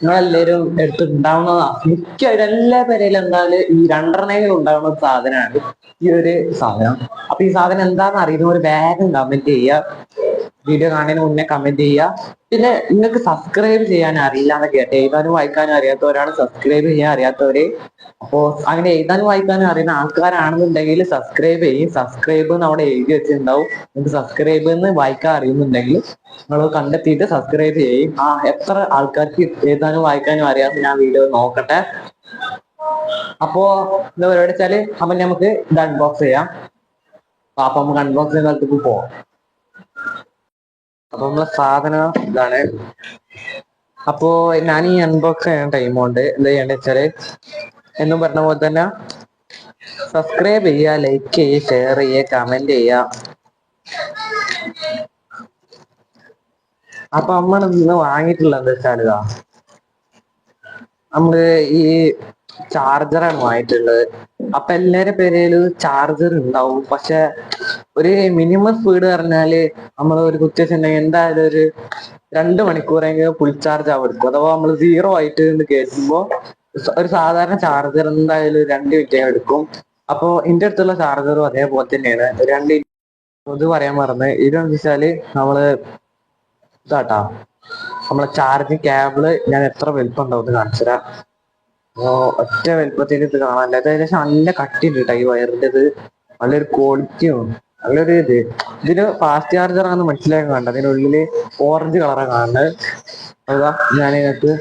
നിങ്ങളെല്ലാവരും എടുത്തിട്ടുണ്ടാവുന്നതാ മിക്ക എല്ലാ പേരയിലും എന്തായാലും ഈ രണ്ടെണ്ണമെങ്കിലും ഉണ്ടാവുന്ന ഒരു സാധനമാണ് ഈ ഒരു സാധനം. അപ്പൊ ഈ സാധനം എന്താണെന്ന് അറിയുന്നവർ വേഗം കമന്റ് ചെയ്യുക, വീഡിയോ കാണുന്നതിന് മുന്നേ കമന്റ് ചെയ്യുക. പിന്നെ നിങ്ങൾക്ക് സബ്സ്ക്രൈബ് ചെയ്യാൻ അറിയില്ല എന്ന് കേട്ടെ, എഴുതാനും വായിക്കാനും അറിയാത്തവരാണ് സബ്സ്ക്രൈബ് ചെയ്യാൻ അറിയാത്തവര്. അപ്പോ അങ്ങനെ എഴുതാനും വായിക്കാനും അറിയുന്ന ആൾക്കാരാണെന്നുണ്ടെങ്കിൽ സബ്സ്ക്രൈബ് ചെയ്യും. സബ്സ്ക്രൈബ് എന്ന് അവിടെ എഴുതി വെച്ചിട്ടുണ്ടാവും. നിങ്ങൾക്ക് സബ്സ്ക്രൈബ് എന്ന് വായിക്കാൻ അറിയുന്നുണ്ടെങ്കിൽ നിങ്ങൾ കണ്ടെത്തിയിട്ട് സബ്സ്ക്രൈബ് ചെയ്യും. എത്ര ആൾക്കാർക്ക് എഴുതാനും വായിക്കാനും അറിയാം ഞാൻ വീഡിയോ നോക്കട്ടെ. അപ്പോ എന്താ പരിപാടി വെച്ചാല് അപ്പൊ നമുക്ക് ഇത് അൺബോക്സ് ചെയ്യാം. അപ്പൊ നമുക്ക് അൺബോക്സ് ചെയ്യുന്ന സ്ഥലത്തേക്ക് പോവാം. അപ്പൊ നമ്മളെ സാധനം ഇതാണ്. അപ്പോ ഞാൻ ഈ അൺബോക്സ് ചെയ്യാൻ ടൈം കൊണ്ട് എന്താ ചെയ്യേണ്ടത് വെച്ചാല് എന്നും പറഞ്ഞ പോലെ തന്നെ സബ്സ്ക്രൈബ് ചെയ്യുക, ലൈക്ക് ചെയ്യുക, ഷെയർ ചെയ്യുക, കമന്റ് ചെയ്യുക. അപ്പൊ നമ്മൾ ഇന്ന് വാങ്ങിയിട്ടുള്ള എന്താ വെച്ചാൽ നമ്മള് ഈ ചാർജറാണ് വാങ്ങിയിട്ടുള്ളത്. അപ്പൊ എല്ലാരുടെ പേരിലും ചാർജർ ഉണ്ടാവും. പക്ഷെ ഒരു മിനിമം സ്പീഡ് പറഞ്ഞാല് നമ്മൾ ഒരു കുത്തിവെച്ചിട്ടുണ്ടെങ്കിൽ എന്തായാലും ഒരു 2 മണിക്കൂറെങ്കിലും ഫുൾ ചാർജ് ആവും എടുക്കും. അഥവാ നമ്മൾ സീറോ ആയിട്ട് കയറ്റുമ്പോ ഒരു സാധാരണ ചാർജർ എന്തായാലും 2 മിനിറ്റ് എടുക്കും. അപ്പൊ എന്റെ അടുത്തുള്ള ചാർജറും അതേപോലെ തന്നെയാണ്. 2 ഇത് പറയാൻ മറന്ന് ഇതെന്ന് വെച്ചാല് നമ്മള് ഇതാട്ടാ നമ്മളെ ചാർജിങ് കേബിള് ഞാൻ എത്ര വലുപ്പം ഉണ്ടാവും കാണിച്ചുതരാം. ഒറ്റ വലുപ്പത്തിൽ ഇത് കാണാനില്ല. ഇത് ഏകദേശം നല്ല കട്ടിയുണ്ട് കേട്ടോ ഈ വയറിൻ്റെത്. നല്ലൊരു ക്വാളിറ്റിയും നല്ലൊരു ഇതിന് ഫാസ്റ്റ് ചാർജർ ആണെന്ന് മനസ്സിലാക്കാൻ കണ്ടത്. അതിനുള്ളില് ഓറഞ്ച് കളറാണ് കാണുന്നത്. അതാ ഞാനിതിനകത്ത്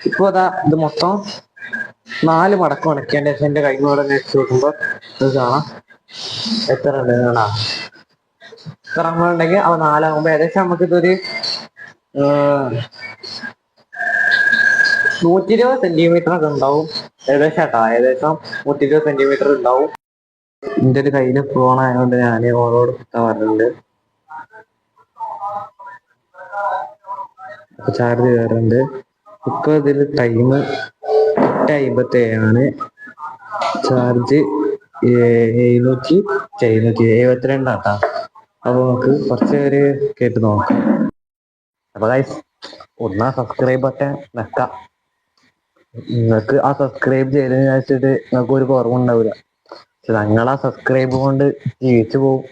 ഇപ്പൊ ഇത് മൊത്തം 4 മടക്കം ഉണക്കേണ്ട ശേഷം എന്റെ കൈമോടെ വെച്ച് നോക്കുമ്പോ ഇത് കാണാം എത്ര ഉണ്ട് കാണാ. ഇത്ര ഉണ്ടെങ്കിൽ അവ 4 ഏകദേശം നമുക്കിതൊരു 120 സെന്റിമീറ്റർ ഒക്കെ ഉണ്ടാവും ഏകദേശം കേട്ടോ. ഏകദേശം 120 സെന്റിമീറ്റർ ഉണ്ടാവും. എന്റെ ഒരു കയ്യില് ഫോൺ ആയതുകൊണ്ട് ഞാൻ ഓളോട് പറഞ്ഞിട്ടുണ്ട്. ചാർജ് കയറുന്നുണ്ട്. ഇപ്പൊ ഇതിൽ ടൈം 8:57 ചാർജ് 772 ആട്ടാ. അപ്പൊ നമുക്ക് കുറച്ച് പേര് കേട്ട് നോക്കാം. അപ്പൊ ഒന്നാ സബ്സ്ക്രൈബ് ബട്ടൺ വെക്കാം. നിങ്ങൾക്ക് ആ സബ്സ്ക്രൈബ് ചെയ്തതിന് വെച്ചിട്ട് നിങ്ങൾക്ക് ഒരു കുറവുണ്ടാവില്ല. പക്ഷെ ഞങ്ങളാ സബ്സ്ക്രൈബ് കൊണ്ട് ജീവിച്ചു പോകും.